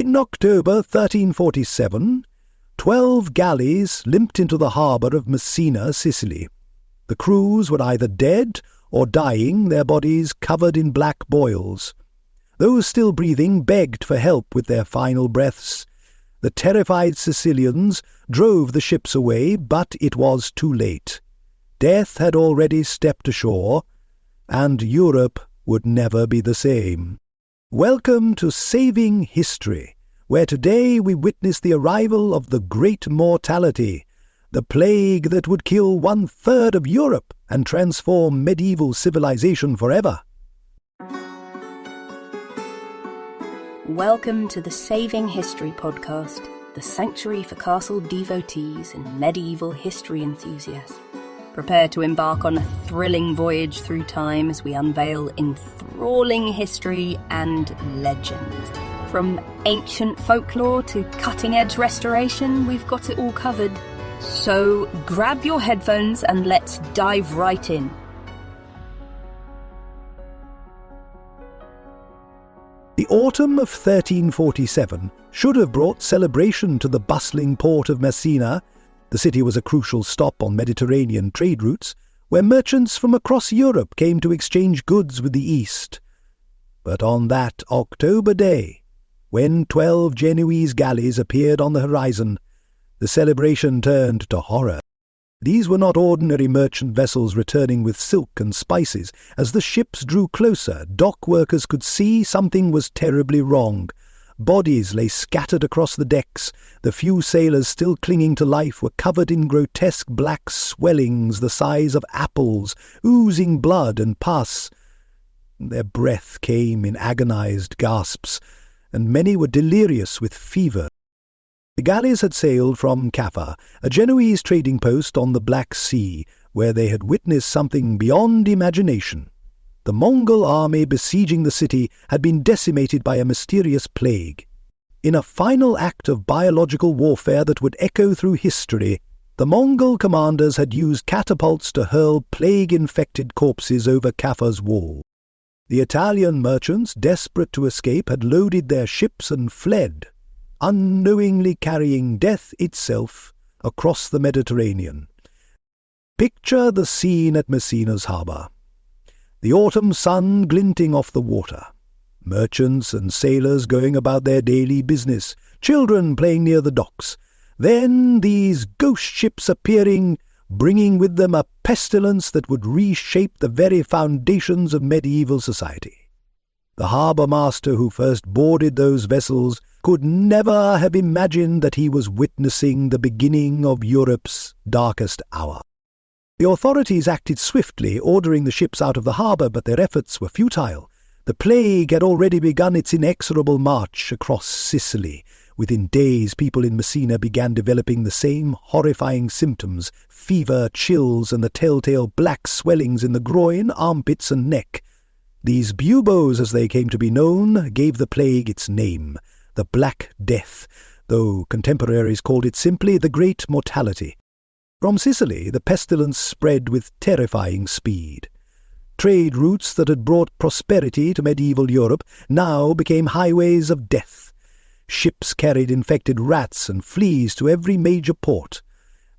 In October 1347, 12 galleys limped into the harbour of Messina, Sicily. The crews were either dead or dying, their bodies covered in black boils. Those still breathing begged for help with their final breaths. The terrified Sicilians drove the ships away, but it was too late. Death had already stepped ashore, and Europe would never be the same. Welcome to Saving History, where today we witness the arrival of the Great Mortality, the plague that would kill 1/3 of Europe and transform medieval civilization forever. Welcome to the Saving History podcast, the sanctuary for castle devotees and medieval history enthusiasts. Prepare to embark on a thrilling voyage through time as we unveil enthralling history and legend. From ancient folklore to cutting-edge restoration, we've got it all covered. So grab your headphones and let's dive right in. The autumn of 1347 should have brought celebration to the bustling port of Messina. The city was a crucial stop on Mediterranean trade routes, where merchants from across Europe came to exchange goods with the East. But on that October day, when 12 Genoese galleys appeared on the horizon, the celebration turned to horror. These were not ordinary merchant vessels returning with silk and spices. As the ships drew closer, dock workers could see something was terribly wrong. Bodies lay scattered across the decks. The few sailors still clinging to life were covered in grotesque black swellings the size of apples, oozing blood and pus. Their breath came in agonized gasps, and many were delirious with fever. The galleys had sailed from Caffa, a Genoese trading post on the Black Sea, where they had witnessed something beyond imagination. The Mongol army besieging the city had been decimated by a mysterious plague. In a final act of biological warfare that would echo through history, the Mongol commanders had used catapults to hurl plague-infected corpses over Caffa's wall. The Italian merchants, desperate to escape, had loaded their ships and fled, unknowingly carrying death itself across the Mediterranean. Picture the scene at Messina's harbour. The autumn sun glinting off the water, merchants and sailors going about their daily business, children playing near the docks. Then these ghost ships appearing, bringing with them a pestilence that would reshape the very foundations of medieval society. The harbour master who first boarded those vessels could never have imagined that he was witnessing the beginning of Europe's darkest hour. The authorities acted swiftly, ordering the ships out of the harbour, but their efforts were futile. The plague had already begun its inexorable march across Sicily. Within days, people in Messina began developing the same horrifying symptoms: fever, chills, and the telltale black swellings in the groin, armpits, and neck. These buboes, as they came to be known, gave the plague its name, the Black Death, though contemporaries called it simply the Great Mortality. From Sicily, the pestilence spread with terrifying speed. Trade routes that had brought prosperity to medieval Europe now became highways of death. Ships carried infected rats and fleas to every major port.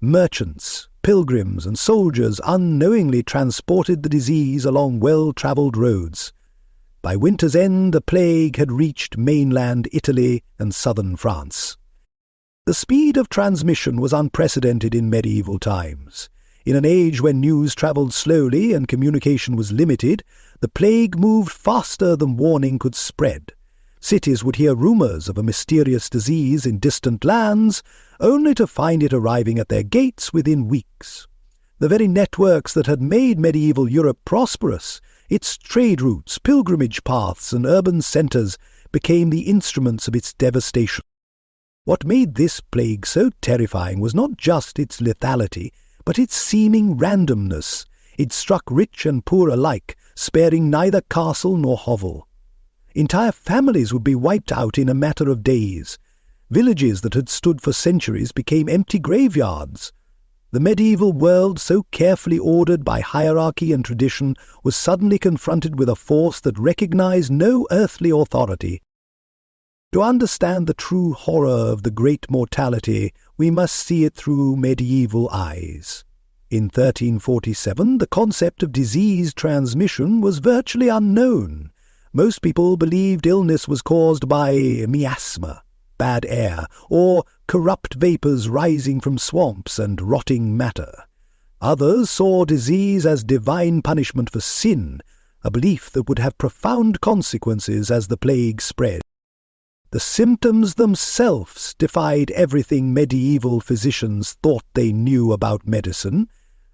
Merchants, pilgrims, and soldiers unknowingly transported the disease along well-travelled roads. By winter's end, the plague had reached mainland Italy and southern France. The speed of transmission was unprecedented in medieval times. In an age when news travelled slowly and communication was limited, the plague moved faster than warning could spread. Cities would hear rumours of a mysterious disease in distant lands, only to find it arriving at their gates within weeks. The very networks that had made medieval Europe prosperous, its trade routes, pilgrimage paths, and urban centres, became the instruments of its devastation. What made this plague so terrifying was not just its lethality, but its seeming randomness. It struck rich and poor alike, sparing neither castle nor hovel. Entire families would be wiped out in a matter of days. Villages that had stood for centuries became empty graveyards. The medieval world, so carefully ordered by hierarchy and tradition, was suddenly confronted with a force that recognized no earthly authority. To understand the true horror of the great mortality, we must see it through medieval eyes. In 1347, the concept of disease transmission was virtually unknown. Most people believed illness was caused by miasma, bad air, or corrupt vapours rising from swamps and rotting matter. Others saw disease as divine punishment for sin, a belief that would have profound consequences as the plague spread. The symptoms themselves defied everything medieval physicians thought they knew about medicine.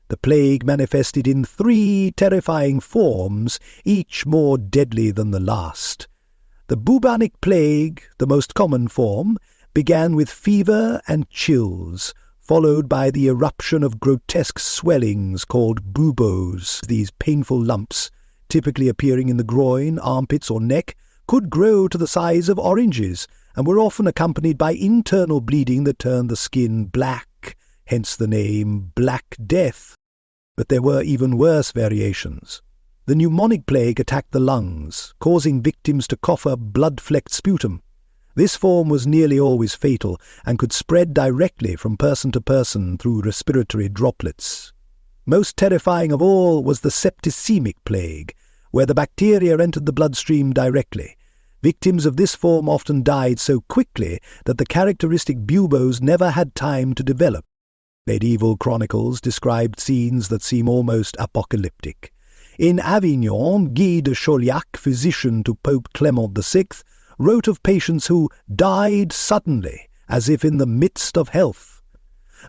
The plague manifested in 3 terrifying forms, each more deadly than the last. The bubonic plague, the most common form, began with fever and chills, followed by the eruption of grotesque swellings called buboes. These painful lumps, typically appearing in the groin, armpits, or neck, could grow to the size of oranges, and were often accompanied by internal bleeding that turned the skin black, hence the name Black Death. But there were even worse variations. The pneumonic plague attacked the lungs, causing victims to cough up blood-flecked sputum. This form was nearly always fatal and could spread directly from person to person through respiratory droplets. Most terrifying of all was the septicemic plague, where the bacteria entered the bloodstream directly. Victims of this form often died so quickly that the characteristic buboes never had time to develop. Medieval chronicles described scenes that seem almost apocalyptic. In Avignon, Guy de Chauliac, physician to Pope Clement VI, wrote of patients who died suddenly, as if in the midst of health.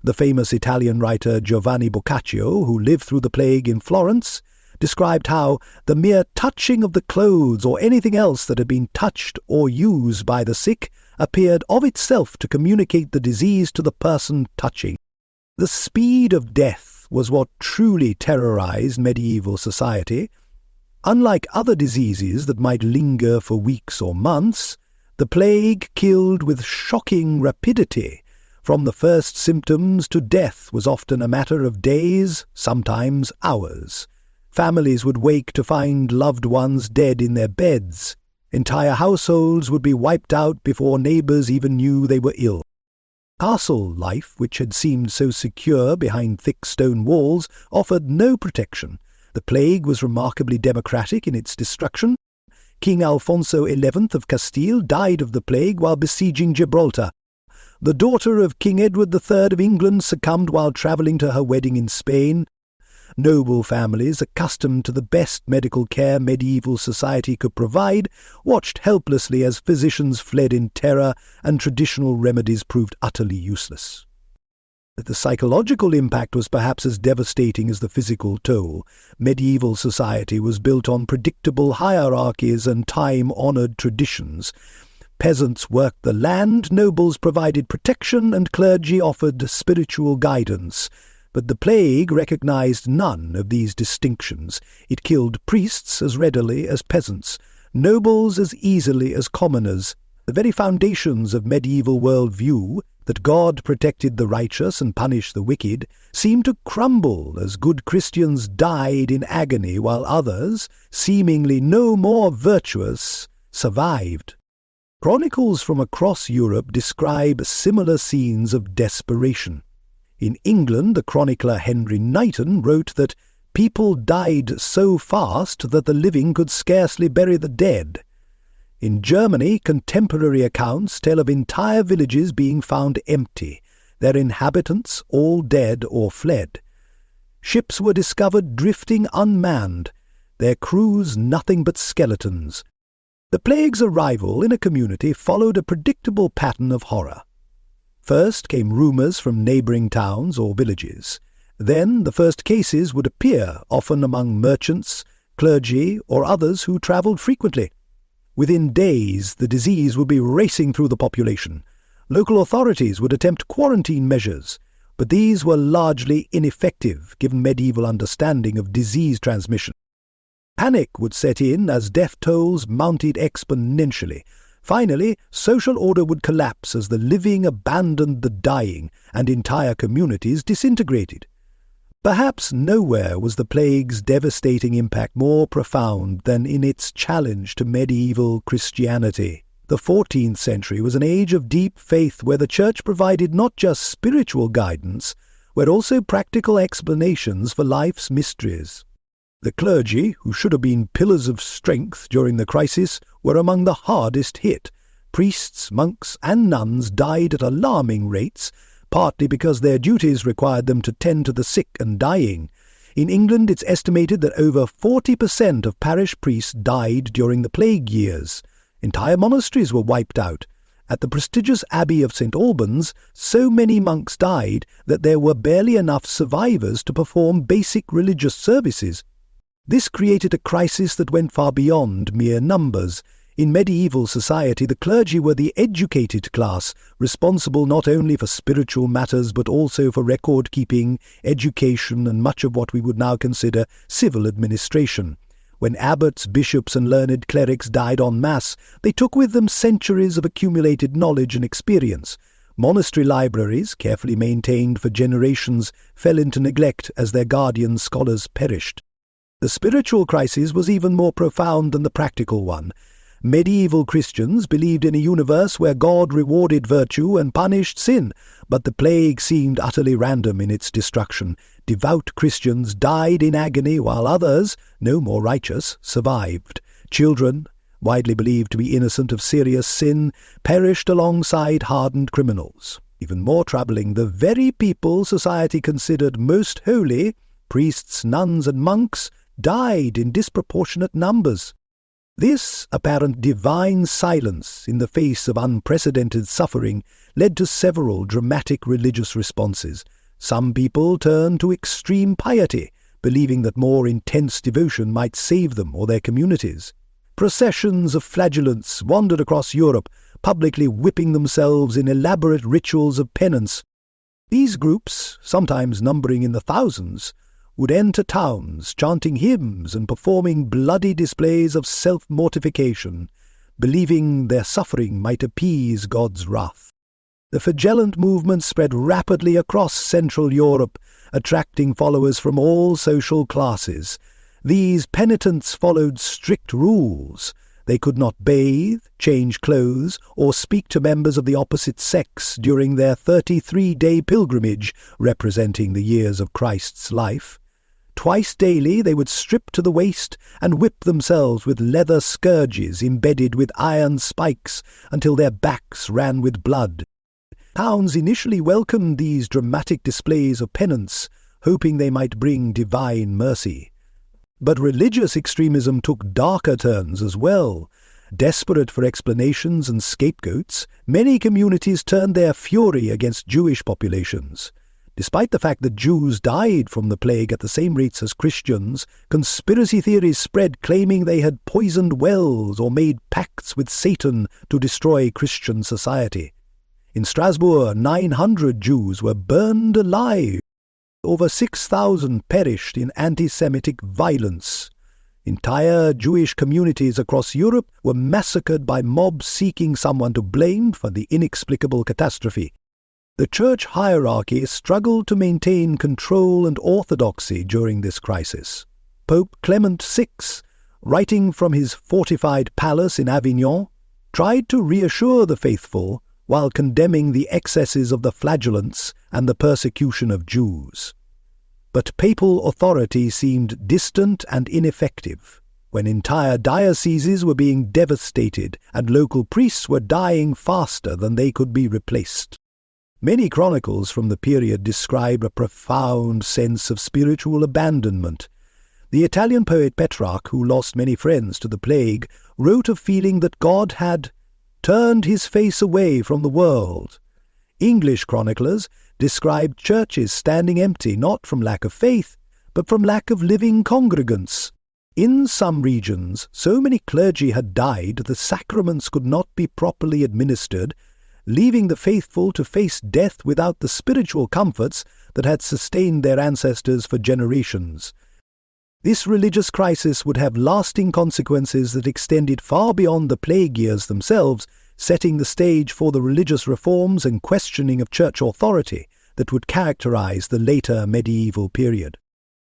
The famous Italian writer Giovanni Boccaccio, who lived through the plague in Florence, described how the mere touching of the clothes or anything else that had been touched or used by the sick appeared of itself to communicate the disease to the person touching. The speed of death was what truly terrorized medieval society. Unlike other diseases that might linger for weeks or months, the plague killed with shocking rapidity. From the first symptoms to death was often a matter of days, sometimes hours. Families would wake to find loved ones dead in their beds. Entire households would be wiped out before neighbours even knew they were ill. Castle life, which had seemed so secure behind thick stone walls, offered no protection. The plague was remarkably democratic in its destruction. King Alfonso XI of Castile died of the plague while besieging Gibraltar. The daughter of King Edward III of England succumbed while travelling to her wedding in Spain. Noble families, accustomed to the best medical care medieval society could provide, watched helplessly as physicians fled in terror and traditional remedies proved utterly useless. The psychological impact was perhaps as devastating as the physical toll. Medieval society was built on predictable hierarchies and time-honoured traditions. Peasants worked the land, nobles provided protection, and clergy offered spiritual guidance. But the plague recognized none of these distinctions. It killed priests as readily as peasants, nobles as easily as commoners. The very foundations of medieval worldview, that God protected the righteous and punished the wicked, seemed to crumble as good Christians died in agony while others, seemingly no more virtuous, survived. Chronicles from across Europe describe similar scenes of desperation. In England, the chronicler Henry Knighton wrote that people died so fast that the living could scarcely bury the dead. In Germany, contemporary accounts tell of entire villages being found empty, their inhabitants all dead or fled. Ships were discovered drifting unmanned, their crews nothing but skeletons. The plague's arrival in a community followed a predictable pattern of horror. First came rumours from neighbouring towns or villages. Then the first cases would appear, often among merchants, clergy, or others who travelled frequently. Within days, the disease would be racing through the population. Local authorities would attempt quarantine measures, but these were largely ineffective given medieval understanding of disease transmission. Panic would set in as death tolls mounted exponentially. Finally, social order would collapse as the living abandoned the dying and entire communities disintegrated. Perhaps nowhere was the plague's devastating impact more profound than in its challenge to medieval Christianity. The 14th century was an age of deep faith where the Church provided not just spiritual guidance, but also practical explanations for life's mysteries. The clergy, who should have been pillars of strength during the crisis, were among the hardest hit. Priests, monks, and nuns died at alarming rates, partly because their duties required them to tend to the sick and dying. In England, it's estimated that over 40% of parish priests died during the plague years. Entire monasteries were wiped out. At the prestigious Abbey of St. Albans, so many monks died that there were barely enough survivors to perform basic religious services. This created a crisis that went far beyond mere numbers. In medieval society, the clergy were the educated class, responsible not only for spiritual matters but also for record-keeping, education, and much of what we would now consider civil administration. When abbots, bishops, and learned clerics died en masse, they took with them centuries of accumulated knowledge and experience. Monastery libraries, carefully maintained for generations, fell into neglect as their guardian scholars perished. The spiritual crisis was even more profound than the practical one. Medieval Christians believed in a universe where God rewarded virtue and punished sin, but the plague seemed utterly random in its destruction. Devout Christians died in agony while others, no more righteous, survived. Children, widely believed to be innocent of serious sin, perished alongside hardened criminals. Even more troubling, the very people society considered most holy, priests, nuns, and monks, died in disproportionate numbers. This apparent divine silence in the face of unprecedented suffering led to several dramatic religious responses. Some people turned to extreme piety, believing that more intense devotion might save them or their communities. Processions of flagellants wandered across Europe, publicly whipping themselves in elaborate rituals of penance. These groups, sometimes numbering in the thousands, would enter towns, chanting hymns and performing bloody displays of self-mortification, believing their suffering might appease God's wrath. The flagellant movement spread rapidly across Central Europe, attracting followers from all social classes. These penitents followed strict rules. They could not bathe, change clothes, or speak to members of the opposite sex during their 33-day pilgrimage, representing the years of Christ's life. Twice daily they would strip to the waist and whip themselves with leather scourges embedded with iron spikes until their backs ran with blood. Towns initially welcomed these dramatic displays of penance, hoping they might bring divine mercy. But religious extremism took darker turns as well. Desperate for explanations and scapegoats, many communities turned their fury against Jewish populations. Despite the fact that Jews died from the plague at the same rates as Christians, conspiracy theories spread claiming they had poisoned wells or made pacts with Satan to destroy Christian society. In Strasbourg, 900 Jews were burned alive. Over 6,000 perished in anti-Semitic violence. Entire Jewish communities across Europe were massacred by mobs seeking someone to blame for the inexplicable catastrophe. The church hierarchy struggled to maintain control and orthodoxy during this crisis. Pope Clement VI, writing from his fortified palace in Avignon, tried to reassure the faithful while condemning the excesses of the flagellants and the persecution of Jews. But papal authority seemed distant and ineffective. When entire dioceses were being devastated and local priests were dying faster than they could be replaced. Many chronicles from the period describe a profound sense of spiritual abandonment. The Italian poet Petrarch, who lost many friends to the plague, wrote of feeling that God had turned his face away from the world. English chroniclers described churches standing empty not from lack of faith, but from lack of living congregants. In some regions, so many clergy had died the sacraments could not be properly administered, leaving the faithful to face death without the spiritual comforts that had sustained their ancestors for generations. This religious crisis would have lasting consequences that extended far beyond the plague years themselves, setting the stage for the religious reforms and questioning of church authority that would characterize the later medieval period.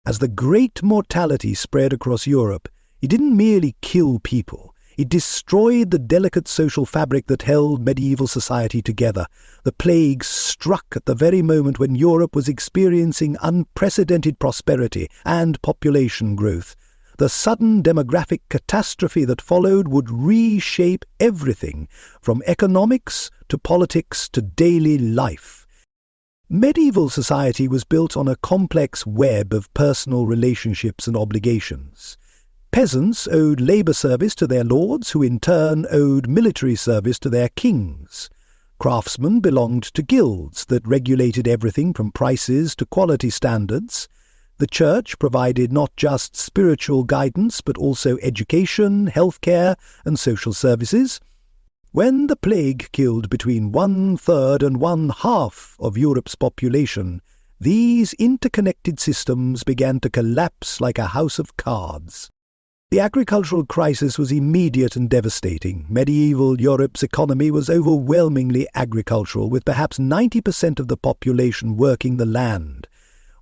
As the great mortality spread across Europe, it didn't merely kill people, It destroyed the delicate social fabric that held medieval society together. The plague struck at the very moment when Europe was experiencing unprecedented prosperity and population growth. The sudden demographic catastrophe that followed would reshape everything, from economics to politics to daily life. Medieval society was built on a complex web of personal relationships and obligations. Peasants owed labour service to their lords, who in turn owed military service to their kings. Craftsmen belonged to guilds that regulated everything from prices to quality standards. The church provided not just spiritual guidance but also education, healthcare and social services. When the plague killed between 1/3 and 1/2 of Europe's population, these interconnected systems began to collapse like a house of cards. The agricultural crisis was immediate and devastating. Medieval Europe's economy was overwhelmingly agricultural, with perhaps 90% of the population working the land.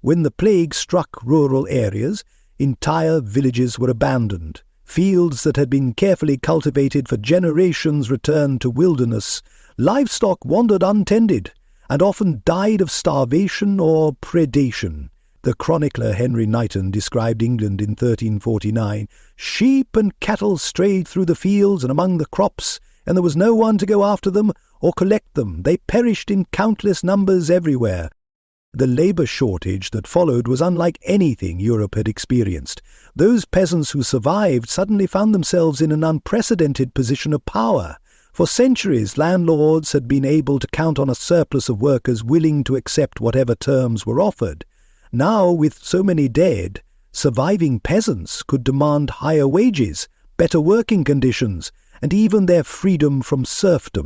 When the plague struck rural areas, entire villages were abandoned. Fields that had been carefully cultivated for generations returned to wilderness. Livestock wandered untended, and often died of starvation or predation. The chronicler Henry Knighton described England in 1349. Sheep and cattle strayed through the fields and among the crops, and there was no one to go after them or collect them. They perished in countless numbers everywhere. The labour shortage that followed was unlike anything Europe had experienced. Those peasants who survived suddenly found themselves in an unprecedented position of power. For centuries, landlords had been able to count on a surplus of workers willing to accept whatever terms were offered. Now, with so many dead, surviving peasants could demand higher wages, better working conditions, and even their freedom from serfdom.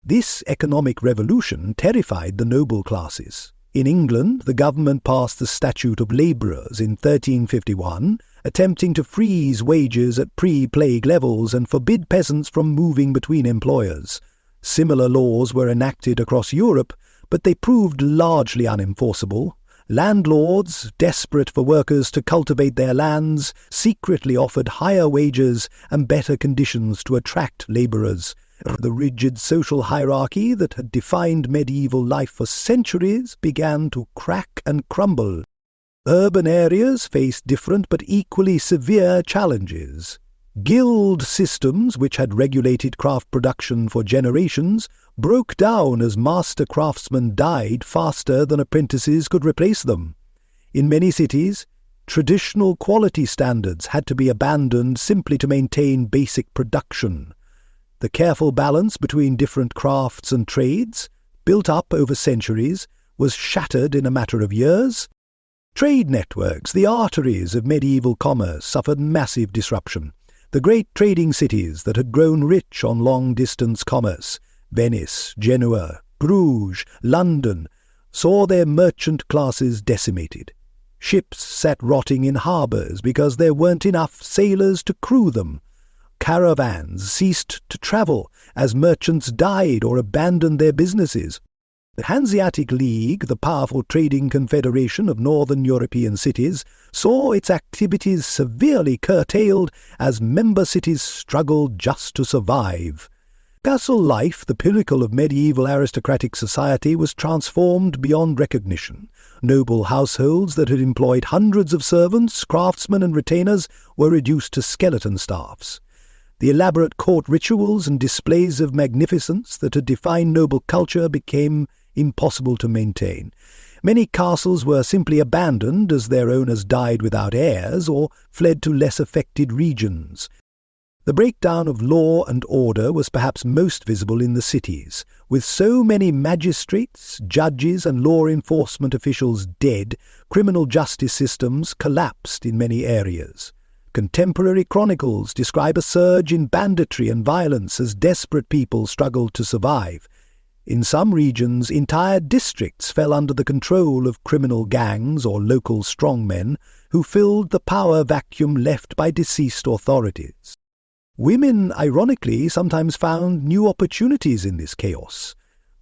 This economic revolution terrified the noble classes. In England, the government passed the Statute of Labourers in 1351, attempting to freeze wages at pre-plague levels and forbid peasants from moving between employers. Similar laws were enacted across Europe, but they proved largely unenforceable. Landlords, desperate for workers to cultivate their lands, secretly offered higher wages and better conditions to attract labourers. The rigid social hierarchy that had defined medieval life for centuries began to crack and crumble. Urban areas faced different but equally severe challenges. Guild systems, which had regulated craft production for generations, broke down as master craftsmen died faster than apprentices could replace them. In many cities, traditional quality standards had to be abandoned simply to maintain basic production. The careful balance between different crafts and trades, built up over centuries, was shattered in a matter of years. Trade networks, the arteries of medieval commerce, suffered massive disruption. The great trading cities that had grown rich on long-distance commerce, Venice, Genoa, Bruges, London, saw their merchant classes decimated. Ships sat rotting in harbours because there weren't enough sailors to crew them. Caravans ceased to travel as merchants died or abandoned their businesses. The Hanseatic League, the powerful trading confederation of northern European cities, saw its activities severely curtailed as member cities struggled just to survive. Castle life, the pinnacle of medieval aristocratic society, was transformed beyond recognition. Noble households that had employed hundreds of servants, craftsmen and retainers were reduced to skeleton staffs. The elaborate court rituals and displays of magnificence that had defined noble culture became impossible to maintain. Many castles were simply abandoned as their owners died without heirs or fled to less affected regions. The breakdown of law and order was perhaps most visible in the cities. With so many magistrates, judges and law enforcement officials dead, criminal justice systems collapsed in many areas. Contemporary chronicles describe a surge in banditry and violence as desperate people struggled to survive. In some regions, entire districts fell under the control of criminal gangs or local strongmen who filled the power vacuum left by deceased authorities. Women, ironically, sometimes found new opportunities in this chaos.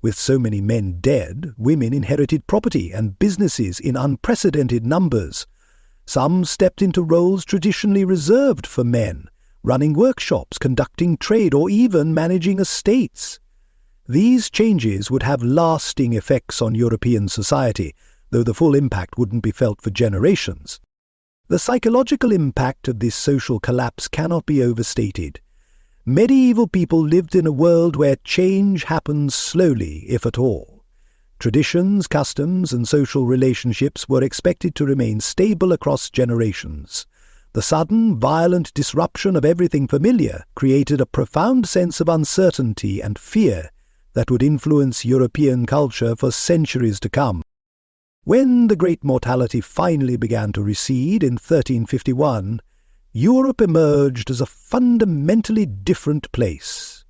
With so many men dead, women inherited property and businesses in unprecedented numbers. Some stepped into roles traditionally reserved for men. running workshops, conducting trade, or even managing estates. These changes would have lasting effects on European society, though the full impact wouldn't be felt for generations. The psychological impact of this social collapse cannot be overstated. Medieval people lived in a world where change happens slowly, if at all. Traditions, customs, and social relationships were expected to remain stable across generations. The sudden, violent disruption of everything familiar created a profound sense of uncertainty and fear that would influence European culture for centuries to come. When the Great Mortality finally began to recede in 1351, Europe emerged as a fundamentally different place.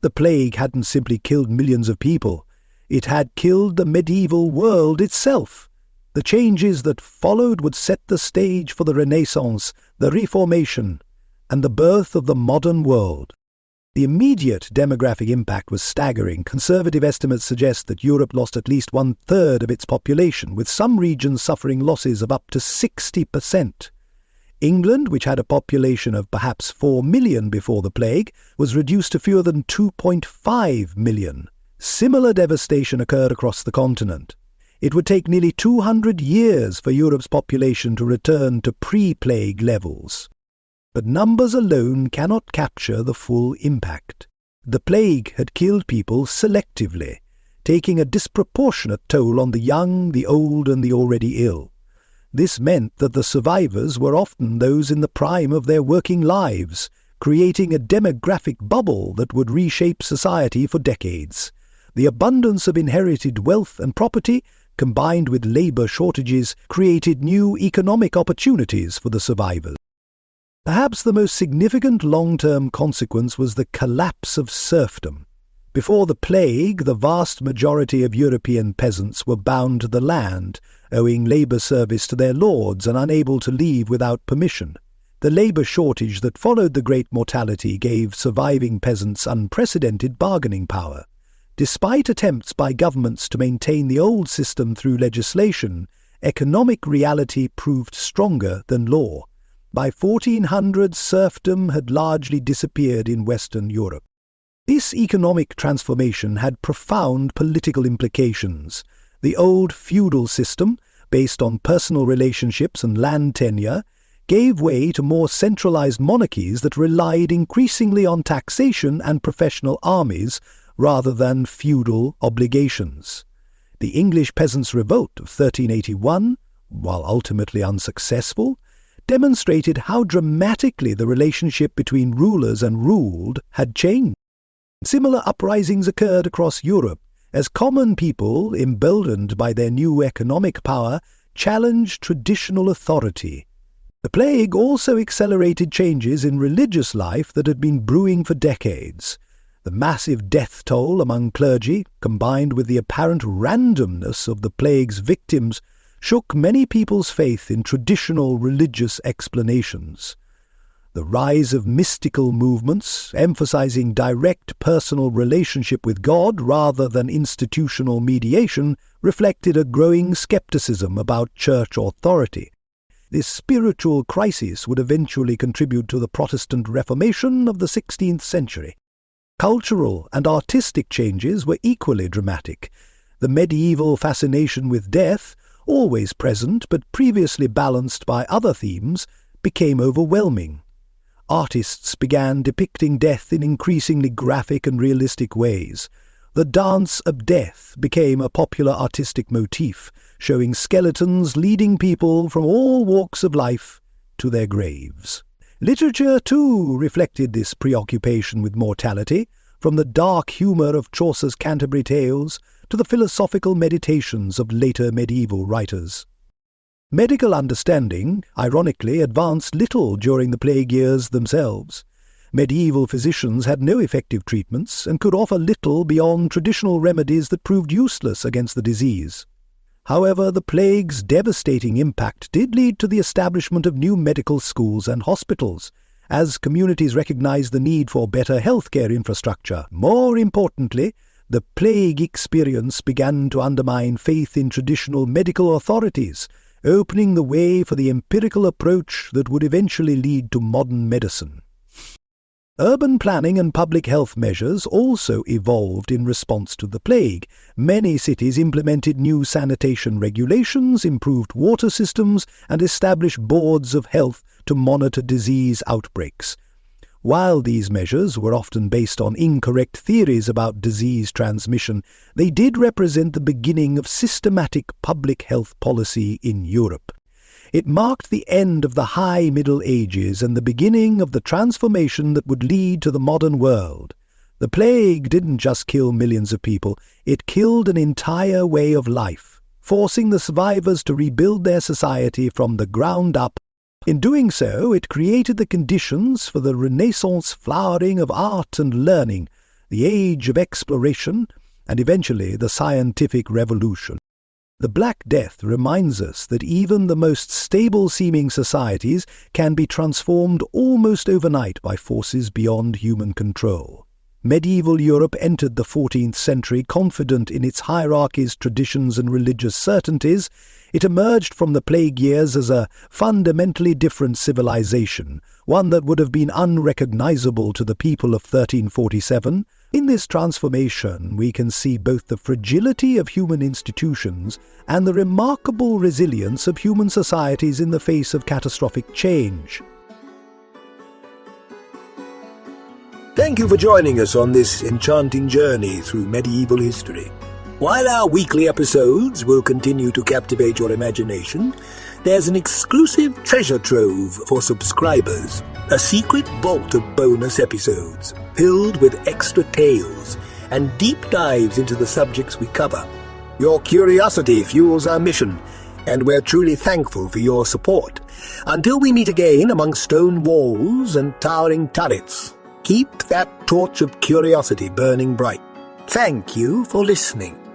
The plague hadn't simply killed millions of people, it had killed the medieval world itself. The changes that followed would set the stage for the Renaissance, the Reformation, and the birth of the modern world. The immediate demographic impact was staggering. Conservative estimates suggest that Europe lost at least 1/3 of its population, with some regions suffering losses of up to 60%. England, which had a population of perhaps 4 million before the plague, was reduced to fewer than 2.5 million. Similar devastation occurred across the continent. It would take nearly 200 years for Europe's population to return to pre-plague levels. But numbers alone cannot capture the full impact. The plague had killed people selectively, taking a disproportionate toll on the young, the old, and the already ill. This meant that the survivors were often those in the prime of their working lives, creating a demographic bubble that would reshape society for decades. The abundance of inherited wealth and property, combined with labour shortages, created new economic opportunities for the survivors. Perhaps the most significant long-term consequence was the collapse of serfdom. Before the plague, the vast majority of European peasants were bound to the land, owing labour service to their lords and unable to leave without permission. The labour shortage that followed the Great Mortality gave surviving peasants unprecedented bargaining power. Despite attempts by governments to maintain the old system through legislation, economic reality proved stronger than law. By 1400, serfdom had largely disappeared in Western Europe. This economic transformation had profound political implications. The old feudal system, based on personal relationships and land tenure, gave way to more centralized monarchies that relied increasingly on taxation and professional armies rather than feudal obligations. The English Peasants' Revolt of 1381, while ultimately unsuccessful, demonstrated how dramatically the relationship between rulers and ruled had changed. Similar uprisings occurred across Europe as common people, emboldened by their new economic power, challenged traditional authority. The plague also accelerated changes in religious life that had been brewing for decades. The massive death toll among clergy, combined with the apparent randomness of the plague's victims, shook many people's faith in traditional religious explanations. The rise of mystical movements, emphasizing direct personal relationship with God rather than institutional mediation, reflected a growing skepticism about church authority. This spiritual crisis would eventually contribute to the Protestant Reformation of the 16th century. Cultural and artistic changes were equally dramatic. The medieval fascination with death, always present but previously balanced by other themes, became overwhelming. Artists began depicting death in increasingly graphic and realistic ways. The dance of death became a popular artistic motif, showing skeletons leading people from all walks of life to their graves. Literature, too, reflected this preoccupation with mortality, from the dark humour of Chaucer's Canterbury Tales to the philosophical meditations of later medieval writers. Medical understanding, ironically, advanced little during the plague years themselves. Medieval physicians had no effective treatments and could offer little beyond traditional remedies that proved useless against the disease. However, the plague's devastating impact did lead to the establishment of new medical schools and hospitals, as communities recognized the need for better healthcare infrastructure. More importantly, the plague experience began to undermine faith in traditional medical authorities, opening the way for the empirical approach that would eventually lead to modern medicine. Urban planning and public health measures also evolved in response to the plague. Many cities implemented new sanitation regulations, improved water systems, and established boards of health to monitor disease outbreaks. While these measures were often based on incorrect theories about disease transmission, they did represent the beginning of systematic public health policy in Europe. It marked the end of the High Middle Ages and the beginning of the transformation that would lead to the modern world. The plague didn't just kill millions of people, it killed an entire way of life, forcing the survivors to rebuild their society from the ground up. In doing so, it created the conditions for the Renaissance flowering of art and learning, the age of exploration, and eventually the scientific revolution. The Black Death reminds us that even the most stable-seeming societies can be transformed almost overnight by forces beyond human control. Medieval Europe entered the 14th century confident in its hierarchies, traditions, and religious certainties. It emerged from the plague years as a fundamentally different civilization, one that would have been unrecognizable to the people of 1347. In this transformation, we can see both the fragility of human institutions and the remarkable resilience of human societies in the face of catastrophic change. Thank you for joining us on this enchanting journey through medieval history. While our weekly episodes will continue to captivate your imagination, there's an exclusive treasure trove for subscribers, a secret vault of bonus episodes filled with extra tales and deep dives into the subjects we cover. Your curiosity fuels our mission, and we're truly thankful for your support. Until we meet again among stone walls and towering turrets, keep that torch of curiosity burning bright. Thank you for listening.